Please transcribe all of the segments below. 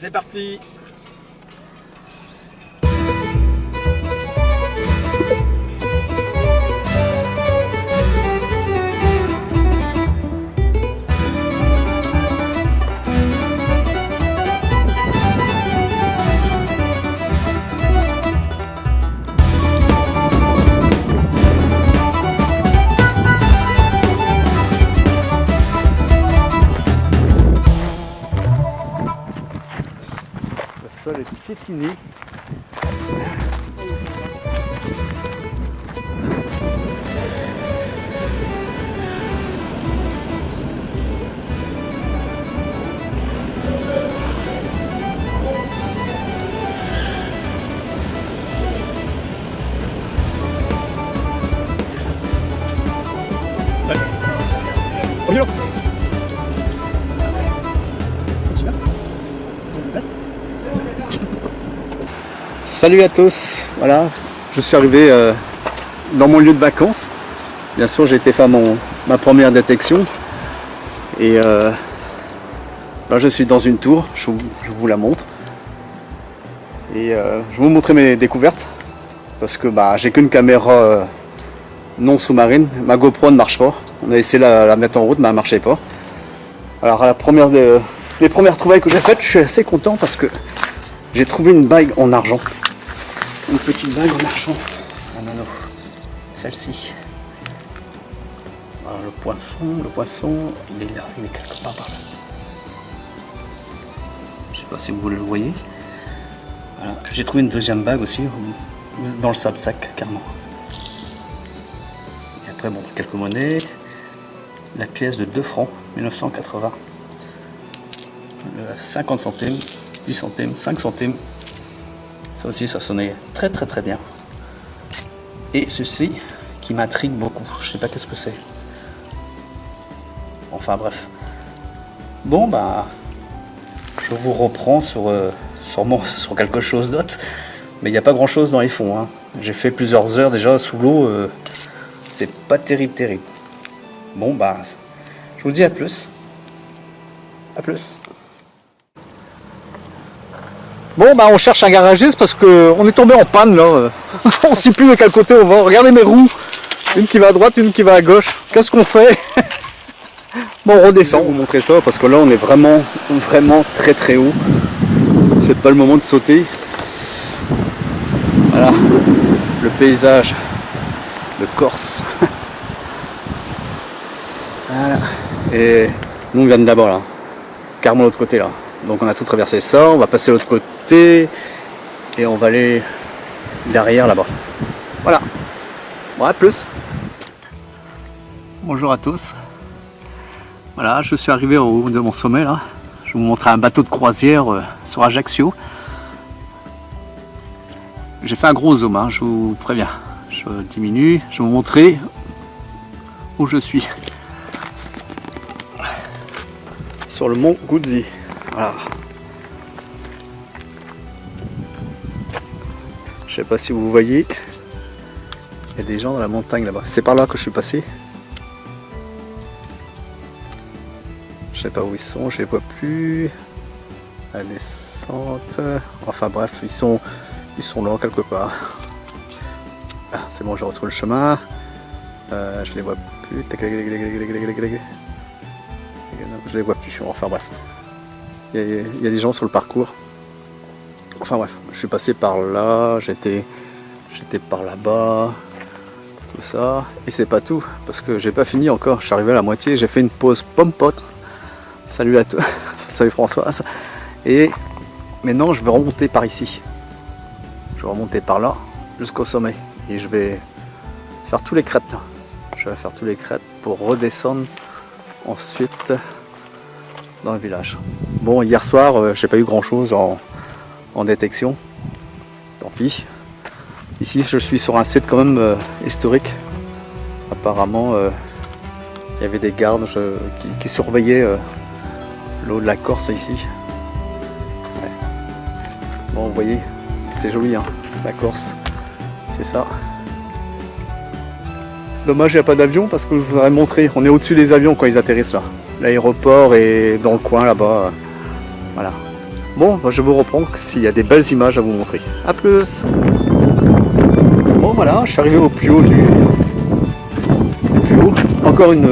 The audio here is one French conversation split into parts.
C'est parti. Le sol est piétiné. On y va. Salut à tous, voilà, je suis arrivé dans mon lieu de vacances. Bien sûr, j'ai été faire ma première détection et là je suis dans une tour, je vous la montre et je vais vous montrer mes découvertes parce que j'ai qu'une caméra non sous-marine, ma GoPro ne marche pas. On a essayé de la mettre en route mais elle ne marchait pas. Alors les premières trouvailles que j'ai faites, je suis assez content parce que j'ai trouvé une bague en argent. Une petite bague en argent. Ah non, celle-ci. Alors le poisson, il est là, il est quelque part par là. Je sais pas si vous le voyez. Voilà. J'ai trouvé une deuxième bague aussi, dans le sable-sac, carrément. Et après, bon, quelques monnaies. La pièce de 2 francs, 1980. 50 centimes, 10 centimes, 5 centimes. Ça aussi, ça sonnait très très très bien. Et ceci qui m'intrigue beaucoup. Je sais pas qu'est-ce que c'est. Enfin bref. Bon je vous reprends sur quelque chose d'autre. Mais il n'y a pas grand chose dans les fonds. Hein. J'ai fait plusieurs heures déjà sous l'eau. C'est pas terrible. Bon je vous dis à plus. À plus. Bon on cherche un garagiste parce qu'on est tombé en panne là. On ne sait plus de quel côté on va. Regardez mes roues. Une qui va à droite, une qui va à gauche. Qu'est-ce qu'on fait? Bon on redescend, vous montrer ça parce que là on est vraiment très très haut. C'est pas le moment de sauter. Voilà. Le paysage. Le Corse. Voilà. Et nous on vient de là-bas là. Carrément de l'autre côté là. Donc on a tout traversé ça, on va passer de l'autre côté et on va aller derrière là-bas. Voilà. Bon, à plus. Bonjour à tous. Voilà, je suis arrivé au haut de mon sommet là. Je vais vous montrer un bateau de croisière sur Ajaccio. J'ai fait un gros zoom, hein, je vous préviens. Je diminue, je vais vous montrer où je suis. Sur le mont Guzzi. Voilà. Je sais pas si vous voyez, il y a des gens dans la montagne là-bas. C'est par là que je suis passé. Je sais pas où ils sont, je les vois plus. La descente. Enfin bref, ils sont là quelque part. Ah, c'est bon, je retrouve le chemin. Je les vois plus. Je les vois plus. Enfin bref. Il y a des gens sur le parcours. Enfin bref, je suis passé par là, j'étais par là-bas, tout ça. Et c'est pas tout, parce que j'ai pas fini encore. Je suis arrivé à la moitié, j'ai fait une pause pomme-pote. Salut à toi, salut Françoise. Et maintenant je vais remonter par ici. Je vais remonter par là jusqu'au sommet. Et je vais faire tous les crêtes là. Je vais faire tous les crêtes pour redescendre ensuite dans le village. Bon, hier soir, j'ai pas eu grand chose en détection. Tant pis. Ici, je suis sur un site quand même historique. Apparemment, il y avait des gardes qui surveillaient l'eau de la Corse ici. Ouais. Bon, vous voyez, c'est joli, hein, la Corse. C'est ça. Dommage, il n'y a pas d'avion parce que je vous aurais montré. On est au-dessus des avions quand ils atterrissent là. L'aéroport est dans le coin là-bas. Voilà. Bon, bah, je vous reprends s'il y a des belles images à vous montrer. A plus. Bon voilà, je suis arrivé au plus haut du plus haut. Encore une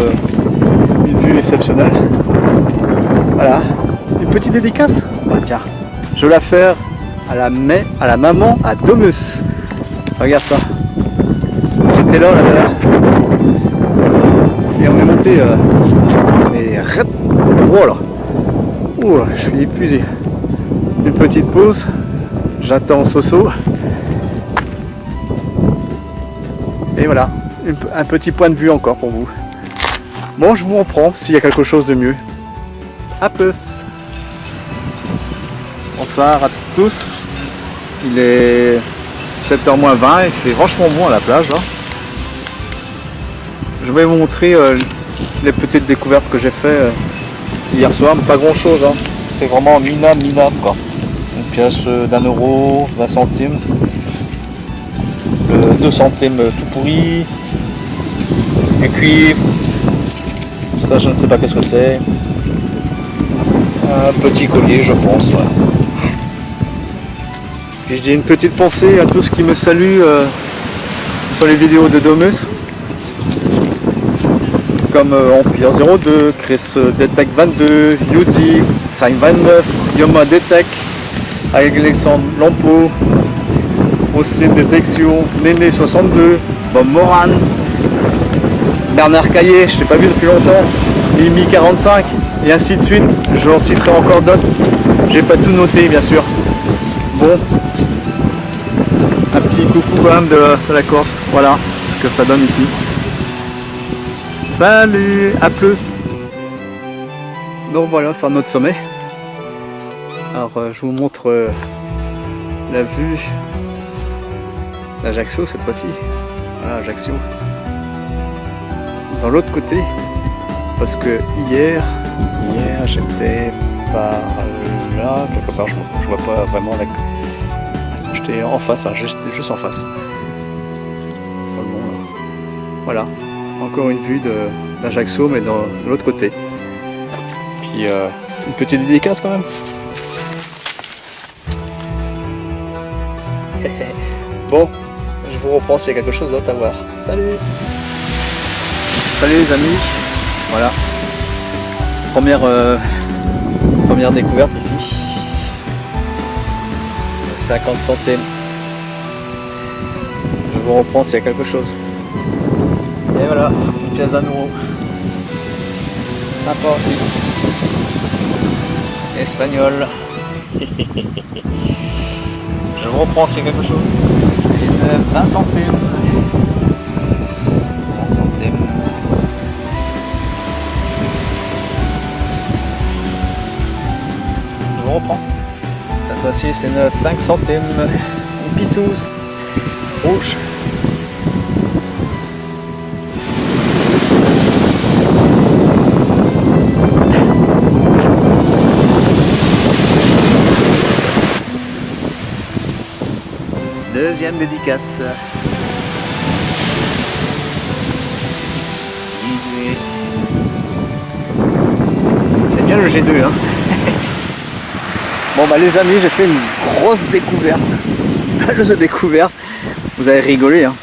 vue exceptionnelle. Voilà, une petite dédicace. Bah tiens, je vais la faire à la maman à Domus. Regarde ça. J'étais là, et on est monté. Et voilà. Ouh, je suis épuisé. Une petite pause. J'attends Soso. Et voilà, un petit point de vue encore pour vous. Bon, je vous reprends s'il y a quelque chose de mieux. A plus. Bonsoir à tous. Il est 7h-20, il fait franchement bon à la plage là. Je vais vous montrer les petites découvertes que j'ai fait hier soir, mais pas grand chose. Hein. C'est vraiment minable quoi. Une pièce d'1€, 20 centimes. 2 centimes tout pourri. Et puis, ça je ne sais pas qu'est-ce que c'est. Un petit collier je pense. Ouais. Et je dis une petite pensée à tous qui me saluent sur les vidéos de Domus. Comme Empire 02, Chris Detect 22, Yudi, 529, Yoma Detect, Alexandre Lampo, Austin Détection, Néné 62, Bob Moran, Bernard Caillé, je ne l'ai pas vu depuis longtemps, Mimi 45, et ainsi de suite. Je en citerai encore d'autres. J'ai pas tout noté bien sûr. Bon, un petit coucou quand même de la Corse. Voilà ce que ça donne ici. Salut, à plus. Donc voilà, c'est notre sommet. Alors je vous montre la vue d'Ajaccio cette fois-ci. Voilà, Ajaccio. Dans l'autre côté, parce que hier j'étais par là, quelque part, je vois pas vraiment la... J'étais en face, hein, juste en face. Seulement là. Voilà. Encore une vue d'Ajaccio, mais de l'autre côté. Puis une petite dédicace quand même. Bon, je vous reprends s'il y a quelque chose d'autre à voir. Salut! Salut les amis! Voilà. Première découverte ici. 50 centimes. Je vous reprends s'il y a quelque chose. Et voilà, une pièce d'1€. Sympa aussi. Espagnol. Je vous reprends s'il y a quelque chose. Et 20 centimes. 20 centimes. Je vous reprends. Cette fois-ci c'est 5 centimes. Une pissouse. Rouge. Deuxième dédicace. C'est bien le G2 hein. Bon bah les amis, j'ai fait une grosse découverte. Découverte. Vous avez rigolé hein.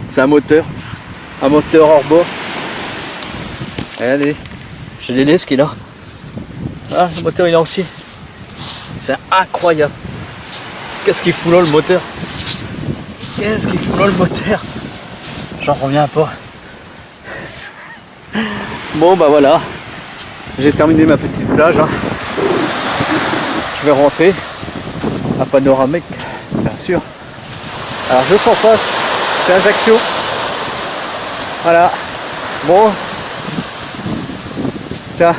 C'est un moteur hors bord. Regardez, j'ai les laisses qui est là. Ah, le moteur il est entier. C'est incroyable. Qu'est-ce qu'il fout là le moteur? Qu'est-ce qu'il fout là le moteur? J'en reviens pas. Bon bah voilà. J'ai terminé ma petite plage. Hein. Je vais rentrer. À panoramique, bien sûr. Alors juste en face, c'est Ajaccio. Voilà. Bon. Tiens.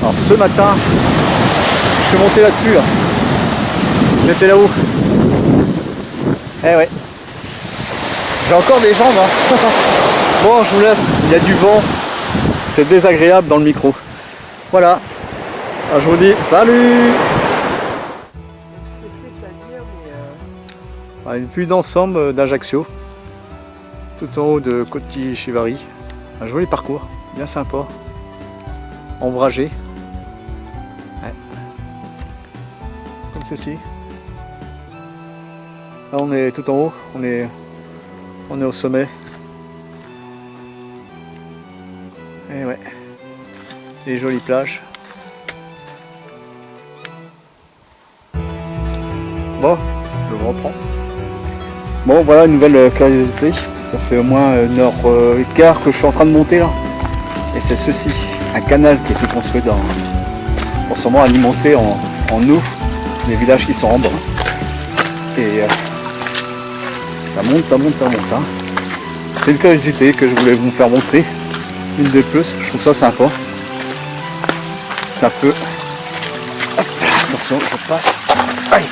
Alors ce matin, je suis monté là-dessus. Là. J'étais là-haut. Eh ouais. J'ai encore des jambes. Hein. Bon, je vous laisse. Il y a du vent. C'est désagréable dans le micro. Voilà. Alors, je vous dis salut. Une vue d'ensemble d'Ajaccio. Tout en haut de Cotti-Chivari. Un joli parcours. Bien sympa. Ombragé. Ouais. ceci. Là on est tout en haut, on est au sommet. Et ouais, les jolies plages. Bon, je reprends. Bon voilà une nouvelle curiosité. Ça fait au moins 1h15 que je suis en train de monter là. Et c'est ceci, un canal qui a été construit pour sûrement alimenter en eau les villages qui sont en bas. Et ça monte. Hein. C'est une curiosité que je voulais vous faire montrer. Une de plus, je trouve ça sympa. Ça peut. Hop, attention, je passe. Aïe.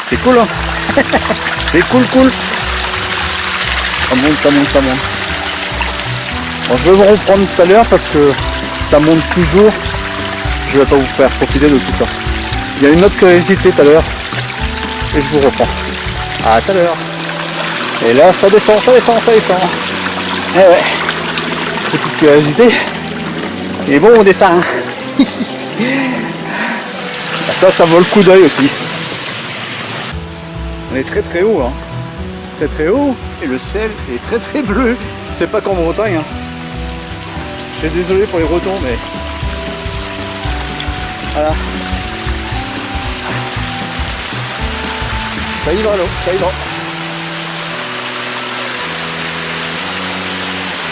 C'est cool hein. C'est cool. Ça monte. Bon, je vais vous reprendre tout à l'heure parce que ça monte toujours. Je vais pas vous faire profiter de tout ça. Il y a une autre curiosité tout à l'heure. Et je vous reprends. À tout à l'heure. Et là ça descend. Eh ouais. Petite curiosité. Et bon on descend. Ça vaut le coup d'œil aussi. On est très haut hein. Très haut et le ciel est très bleu. C'est pas qu'en Bretagne hein. Je suis désolé pour les retours mais voilà. Ça y va l'eau, ça y va.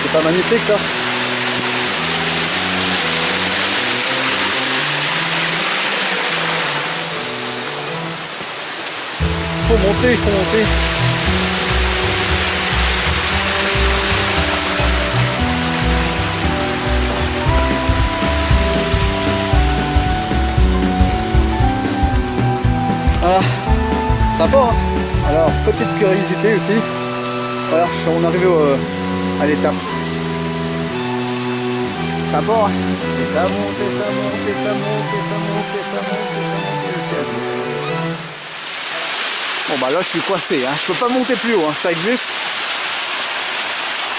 C'est pas magnifique ça? Il faut monter. Voilà, sympa hein. Alors, petite curiosité aussi. Voilà, on est arrivé à l'étape. Sympa hein. Et ça monte le ciel. Bon bah là je suis coincé, hein. Je peux pas monter plus haut, hein. Ça glisse.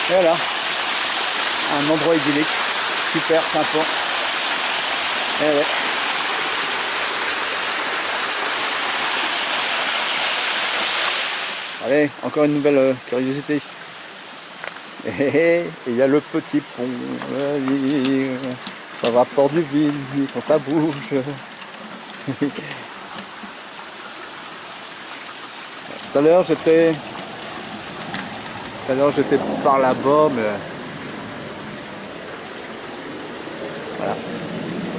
Et voilà, un endroit idyllique, super sympa. Et ouais. Allez, encore une nouvelle curiosité. Et il y a le petit pont, ça va port du vide quand ça bouge. Tout à l'heure j'étais par là-bas, mais voilà.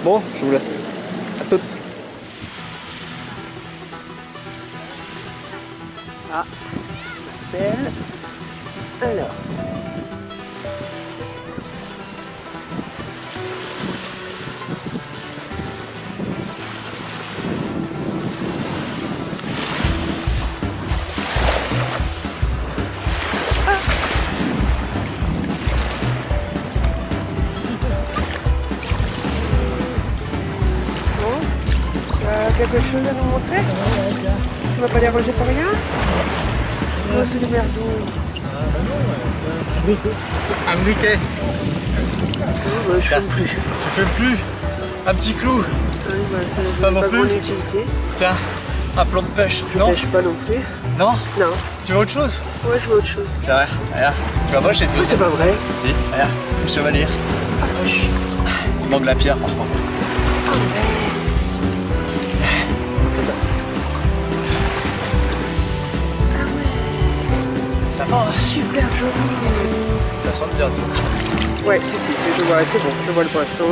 Bon, je vous laisse. À toutes. Ah, belle. Alors. Quelque chose à nous montrer? Tu vas pas les ranger pour rien? Oh, c'est des merdous. Un briquet. Oh, bah, je fume plus. Tu fumes plus? Un petit clou? Oui, bah, ça non pas plus? grande utilité. Tiens, un plan de pêche. Je Non? pêche pas non plus. Non? Non. Tu veux autre chose? Ouais, je veux autre chose. C'est vrai, regarde. Tu vas moi j'ai Oh, deux. c'est pas vrai. Si, regarde, le chevalier. Ah, vache. Il manque la pierre par contre. Ah, ouais. Ça va, hein? Super joli. Ça sent bien tout. Ouais, si, je vois, c'est bon. Je vois le poisson.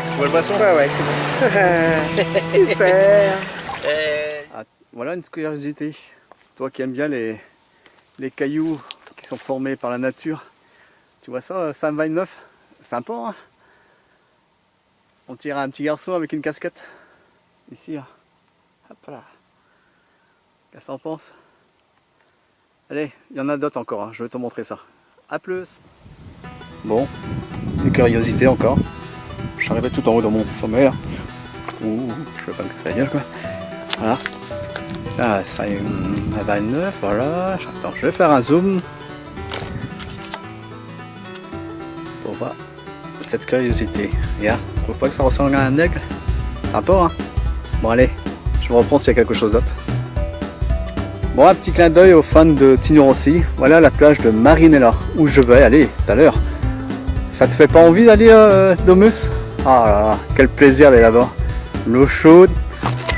Tu vois le poisson? Ouais, c'est bon. Super. Ah, voilà une curiosité. Toi qui aimes bien les cailloux qui sont formés par la nature. Tu vois ça, Saint-29? Sympa hein? On tire un petit garçon avec une casquette. Ici. Hein. Hop là. Qu'est-ce que t'en penses? Allez, il y en a d'autres encore, hein. Je vais te montrer ça. A plus. Bon, une curiosité encore. Je suis arrivé tout en haut dans mon sommet là. Ouh, je veux pas que ça aille quoi. Voilà. Là, ça est 29, voilà. Attends, je vais faire un zoom. cette curiosité. Regarde, tu trouves pas que ça ressemble à un aigle? Sympa, hein? Bon allez, je vous reprends s'il y a quelque chose d'autre. Bon, un petit clin d'œil aux fans de Tino Rossi. Voilà la plage de Marinella, où je vais aller tout à l'heure. Ça te fait pas envie d'aller, Domus? Ah là là, quel plaisir d'aller là-bas. L'eau chaude,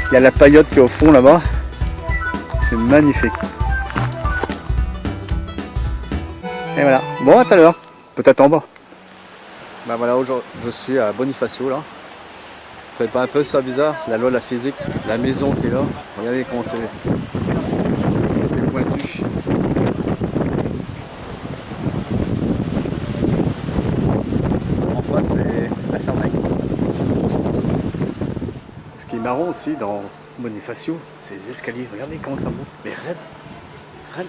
il y a la paillote qui est au fond là-bas. C'est magnifique. Et voilà, bon à tout à l'heure, peut-être en bas. Ben voilà, aujourd'hui je suis à Bonifacio là. Vous trouvez pas un peu ça bizarre? La loi de la physique, la maison qui est là. Regardez comment c'est pointu. En face c'est la Sardaigne. Ce qui est marrant aussi dans Bonifacio, c'est les escaliers. Regardez comment ça monte. Mais raide. Raide.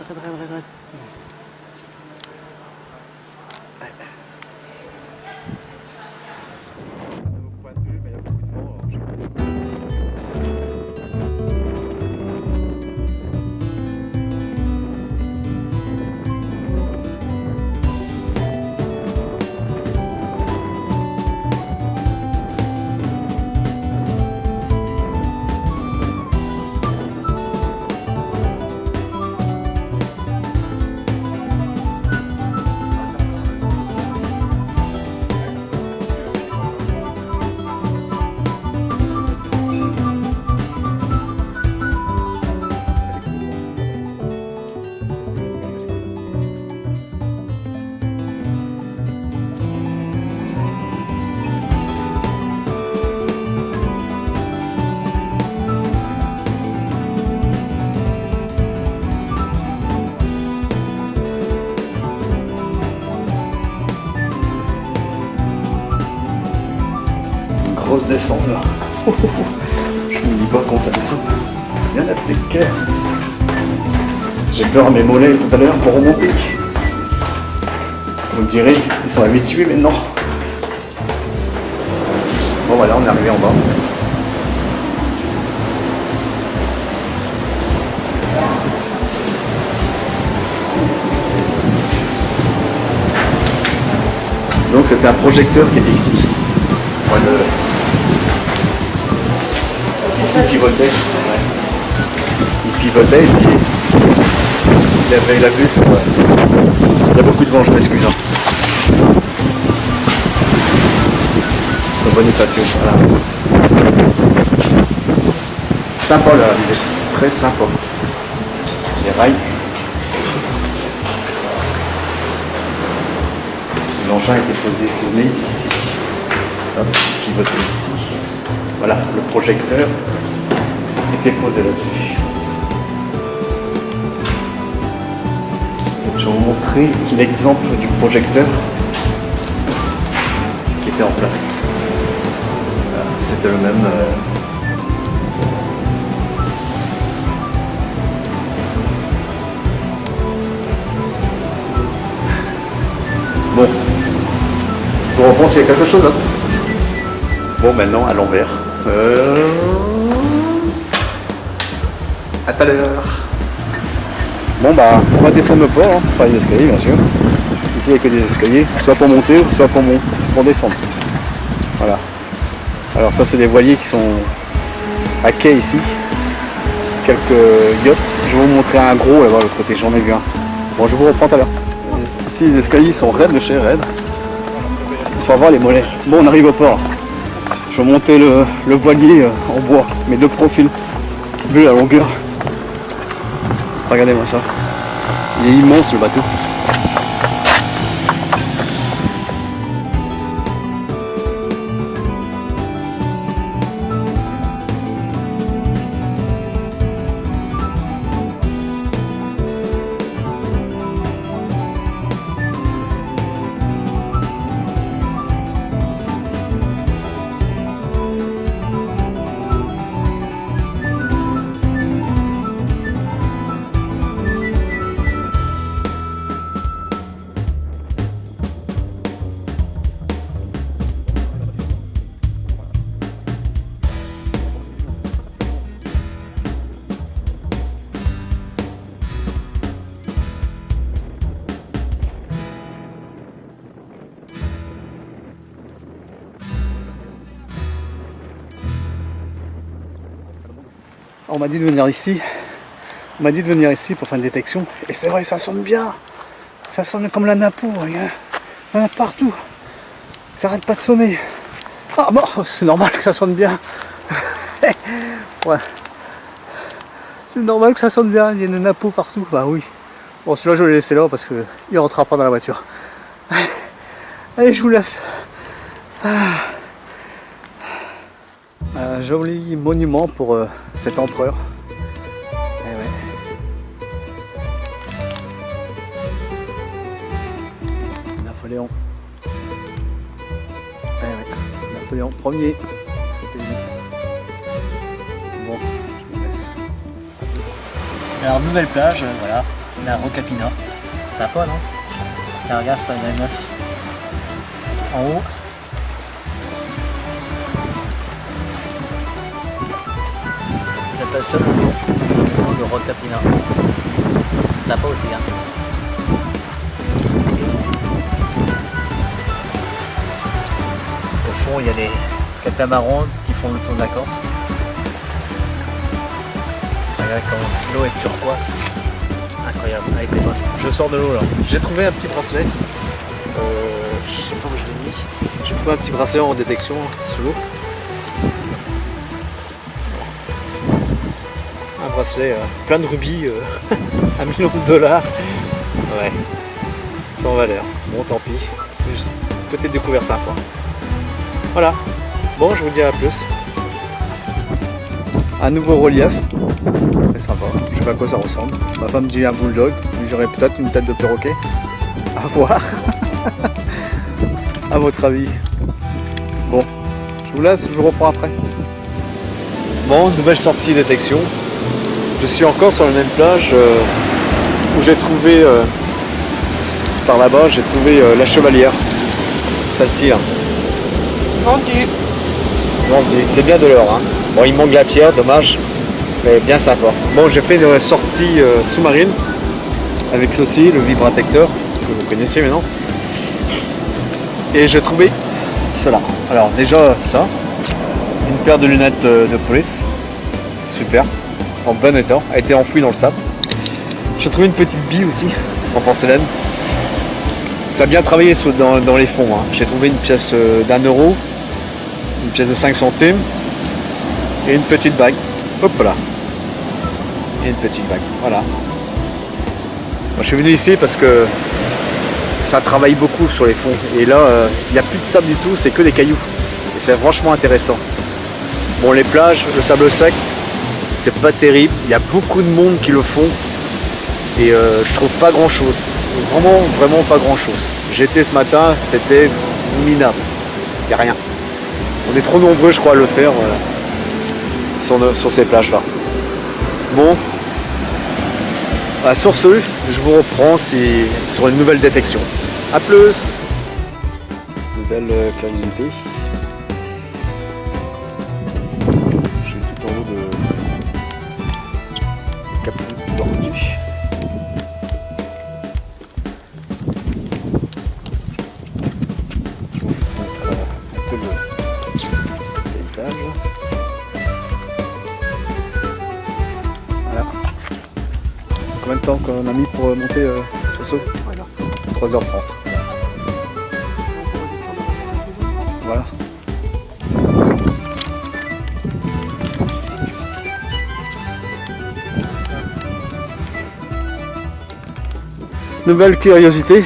Grosse descente là. Je me dis pas quand ça descend. Il y en a des cœurs. J'ai peur à mes mollets tout à l'heure pour remonter. Vous me direz, ils sont habitués mais non. Bon voilà, on est arrivé en bas. Donc c'était un projecteur qui était ici. Voilà. Il pivotait. Ouais. Il pivotait et puis il a vu ça. Il y a beaucoup de vent, je m'excuse. Hein. Son Bonifacio, voilà. Sympa la visite, très sympa. Les rails. L'engin était positionné ici. Hop, pivoté ici. Voilà, le projecteur était posé là-dessus. Je vais vous montrer l'exemple du projecteur qui était en place. C'était le même. Bon, je vous reprends s'il y a quelque chose d'autre. Bon, maintenant à l'envers. À tout à l'heure. Bon bah, on va descendre le port, hein, pas les escaliers bien sûr. Ici il n'y a que des escaliers, soit pour monter, soit pour descendre. Voilà. Alors ça c'est des voiliers qui sont à quai ici. Quelques yachts. Je vais vous montrer un gros là-bas de l'autre côté, j'en ai vu un. Bon, je vous reprends tout à l'heure. Ici les escaliers sont raides de chez raide. Il faut avoir les mollets. Bon, on arrive au port. Je vais monter le voilier en bois, mais de profil, vu la longueur. Regardez-moi ça. Il est immense le bateau. on m'a dit de venir ici. On m'a dit de venir ici pour faire une détection. Et c'est vrai, ça sonne bien. Ça sonne comme la napo. Il y en a partout. Ça arrête pas de sonner. Ah bon, c'est normal que ça sonne bien. Ouais. C'est normal que ça sonne bien. Il y a des napos partout. Bah oui. Bon, celui-là, je vais le laisser là parce qu'il ne rentrera pas dans la voiture. Allez, je vous laisse. Un joli monument pour cet empereur. Eh ouais. Napoléon. Eh ouais. Napoléon Ier. C'était lui. Bon, je me laisse. Alors nouvelle plage, voilà, la Rocapina. Sympa non? Tiens, regarde ça, il y a 9. En haut. Ça s'appelle Solomon, le Rocapina. Sympa aussi hein. Au fond il y a les catamarans qui font le tour de la Corse. Regarde comment l'eau est turquoise. Incroyable, avec les mains. Je sors de l'eau là. J'ai trouvé un petit bracelet. Je sais pas où je l'ai mis. J'ai trouvé un petit bracelet en détection sous l'eau. Un bracelet plein de rubis, $1 million. Ouais. Sans valeur. Bon tant pis. Peut-être découvert sympa. Voilà. Bon, je vous dis à plus. Un nouveau relief. Très sympa. Je sais pas à quoi ça ressemble. Ma femme dit un bulldog. J'aurais peut-être une tête de perroquet. À voir. À votre avis. Bon. Je vous laisse, je vous reprends après. Bon, nouvelle sortie détection. Je suis encore sur la même plage où j'ai trouvé par là-bas, j'ai trouvé la chevalière. Celle-ci là. Vendu. Bon, c'est bien de l'or. Hein. Bon, il manque la pierre, dommage. Mais bien sympa. Bon, j'ai fait une sortie sous-marine avec ceci, le vibratecteur, que vous connaissez maintenant. Et j'ai trouvé cela. Alors déjà ça, une paire de lunettes de police. Super. En bon état, a été enfouie dans le sable. J'ai trouvé une petite bille aussi, en porcelaine. Ça a bien travaillé dans les fonds. Hein. J'ai trouvé une pièce d'1 euro, une pièce de 5 centimes et une petite bague. Hop là. Et une petite bague. Voilà. Moi, je suis venu ici parce que ça travaille beaucoup sur les fonds. Et là, il n'y a plus de sable du tout, c'est que des cailloux. Et c'est franchement intéressant. Bon, les plages, le sable sec, c'est pas terrible, il y a beaucoup de monde qui le font et je trouve pas grand chose, vraiment pas grand chose. J'étais ce matin, c'était minable, il n'y a rien. On est trop nombreux je crois à le faire sur ces plages là. Bon, sur ce, je vous reprends sur une nouvelle détection. A plus. Nouvelle curiosité. Je suis tout en haut de Cap Tortue. Je vous montre un peu le paysage. Voilà. Combien de temps qu'on a mis pour monter sur ce saut? 3h30. Voilà. Nouvelle curiosité,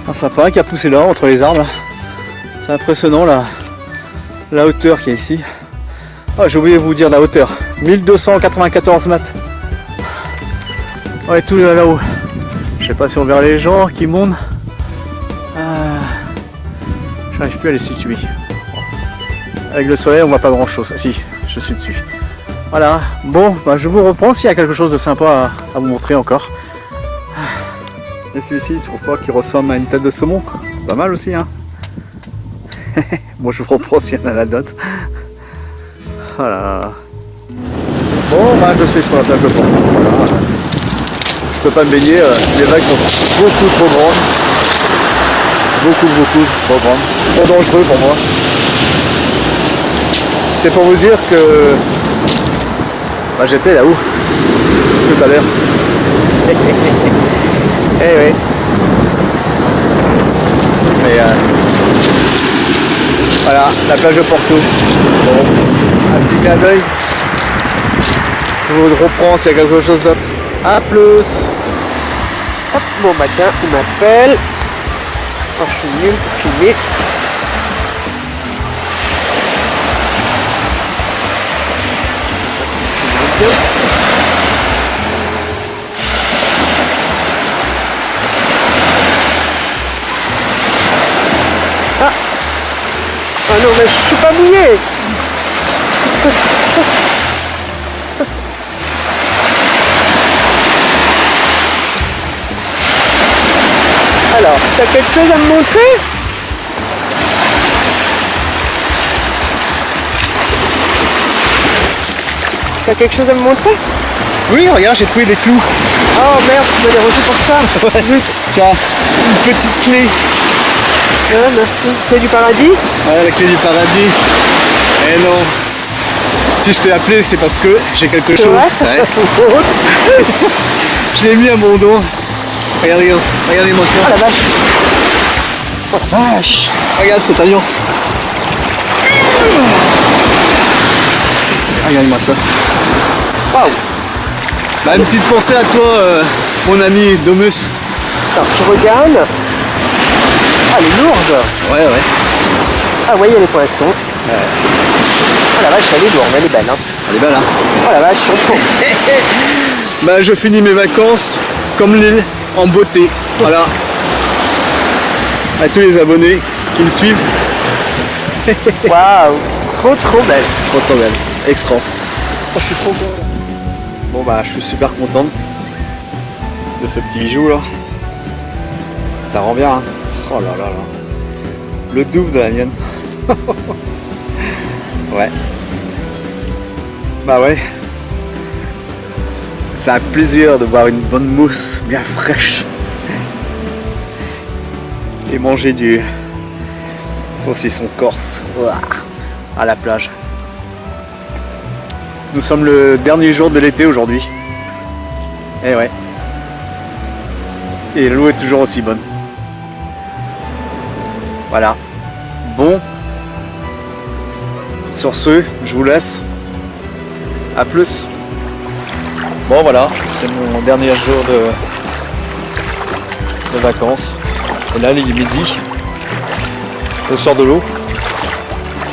un sapin qui a poussé là entre les arbres. C'est impressionnant la hauteur qu'il y a ici. Ah, j'ai oublié de vous dire la hauteur, 1294 mètres. Ouais, tout là-haut. Je sais pas si on verra les gens qui montent. J'arrive plus à les situer. Avec le soleil, on voit pas grand chose. Ah, si, je suis dessus. Voilà. Bon, bah, je vous reprends s'il y a quelque chose de sympa à vous montrer encore. Et celui-ci, je trouve pas qu'il ressemble à une tête de saumon. Pas mal aussi, hein. Bon, je vous reprends s'il y en a la note. Voilà. Bon, bah, je suis sur la plage de Pont. Voilà. Je peux pas me baigner, les vagues sont beaucoup trop grandes. Beaucoup trop grandes. Trop dangereux pour moi. C'est pour vous dire que Bah, j'étais là-haut, tout à l'heure. Eh oui. Mais voilà, la plage de Porto. Bon, un petit clin d'œil. Je vous reprends s'il y a quelque chose d'autre. A plus. Hop, bon bah tiens, il m'appelle. Oh, je suis nul pour filmer. Ah non, mais je suis pas mouillé. Alors, t'as quelque chose à me montrer? T'as quelque chose à me montrer? Oui, regarde, j'ai trouvé des clous. Oh merde, tu m'as dérangé pour ça. Zut. Tiens, une petite clé. Ah, merci. Clé du paradis? Ouais, la clé du paradis. Eh non. Si je t'ai appelé, c'est parce que j'ai quelque chose. Ouais. Ouais. Je l'ai mis à mon dos. Regardez, regardez-moi Ah ça. la vache. Vache. Regarde cette alliance. Regardez-moi ça. Waouh. Bah, une petite pensée à toi, mon ami Domus. Alors, je regarde. Ah, elle est lourde. Ouais, ouais. Ah ouais, il y a les poissons. Oh la vache, elle est lourde, elle est belle. Hein. Elle est belle, hein. Oh la vache, surtout. Bah, je finis mes vacances comme l'île, en beauté. Voilà. À tous les abonnés qui me suivent. Waouh, trop belle. Trop belle. Extra. Oh, je suis trop content. Bon bah, je suis super content de ce petit bijou là. Ça rend bien, hein. Oh là là là. Le double de la mienne. Ouais. Bah ouais. C'est un plaisir de boire une bonne mousse bien fraîche. Et manger du saucisson corse. Ouah. À la plage. Nous sommes le dernier jour de l'été aujourd'hui. Et ouais. Et l'eau est toujours aussi bonne. Voilà. Bon. Sur ce, je vous laisse. A plus. Bon voilà, c'est mon dernier jour de vacances. Et là, il est midi. Je sors de l'eau.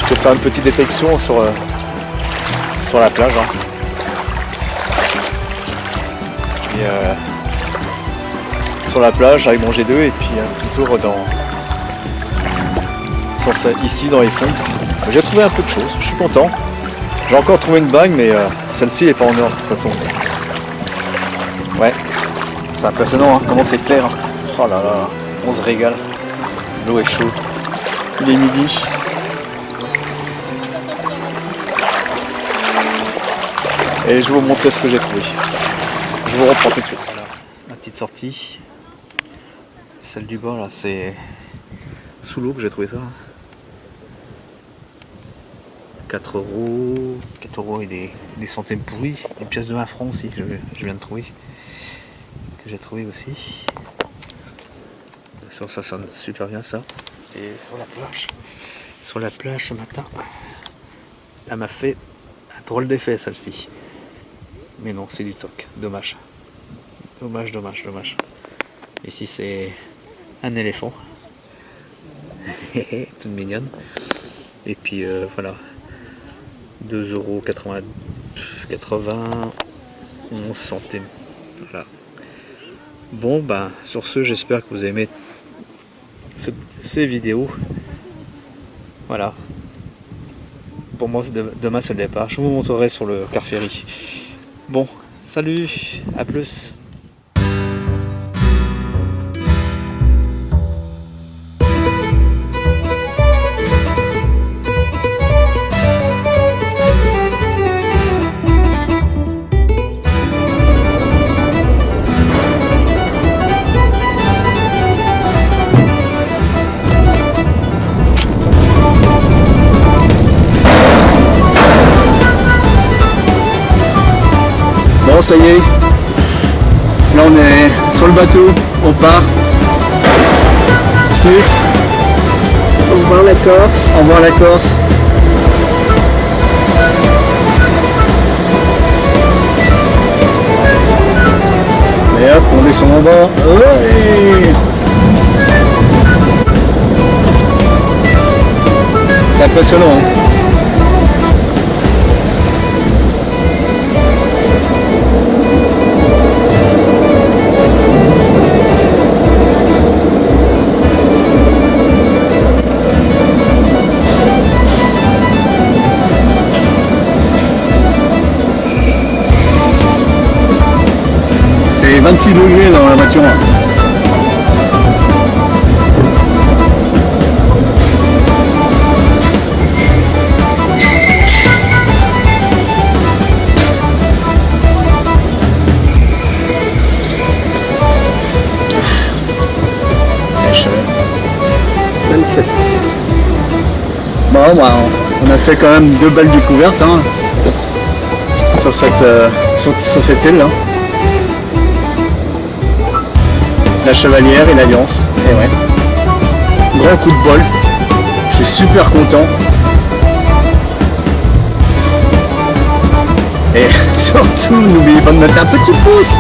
Je vais faire une petite détection sur la plage. Hein. Et sur la plage, avec mon G2 et puis un petit tour ici dans les fonds. J'ai trouvé un peu de choses, je suis content. J'ai encore trouvé une bague, mais celle-ci n'est pas en or de toute façon. Ouais, c'est impressionnant hein, comment c'est clair. Hein. Oh là là, on se régale. L'eau est chaude. Il est midi. Et je vais vous montrer ce que j'ai trouvé. Je vous reprends tout de suite. Voilà, la petite sortie. Celle du bas là, c'est sous l'eau que j'ai trouvé ça. 4 €. 4 € et des centimes pourris. Une pièce de 1 franc aussi, je viens de trouver. Que j'ai trouvé aussi. Bien sûr, ça sonne super bien ça. Et sur la plage ce matin, elle m'a fait un drôle d'effet celle-ci. Mais non, c'est du toc. Dommage. Dommage. Ici, c'est un éléphant. Toute mignonne. Et puis, voilà. 2,80 €, 11 centimes. Voilà. Bon, ben, sur ce, j'espère que vous aimez ces vidéos. Voilà. Pour moi, demain, c'est le départ. Je vous montrerai sur le car ferry. Bon, salut, à plus. ça y est. Là on est sur le bateau, on part. Sniff. Au revoir la Corse. Au revoir la Corse. Et hop, on descend en bas. Ouais. C'est impressionnant. Hein. Il fait 26 degrés dans la voiture. Bon, bah, on a fait quand même 2 belles découvertes hein, sur cette île là. La Chevalière et l'Alliance. Et ouais. Grand coup de bol. Je suis super content. Et surtout, n'oubliez pas de mettre un petit pouce.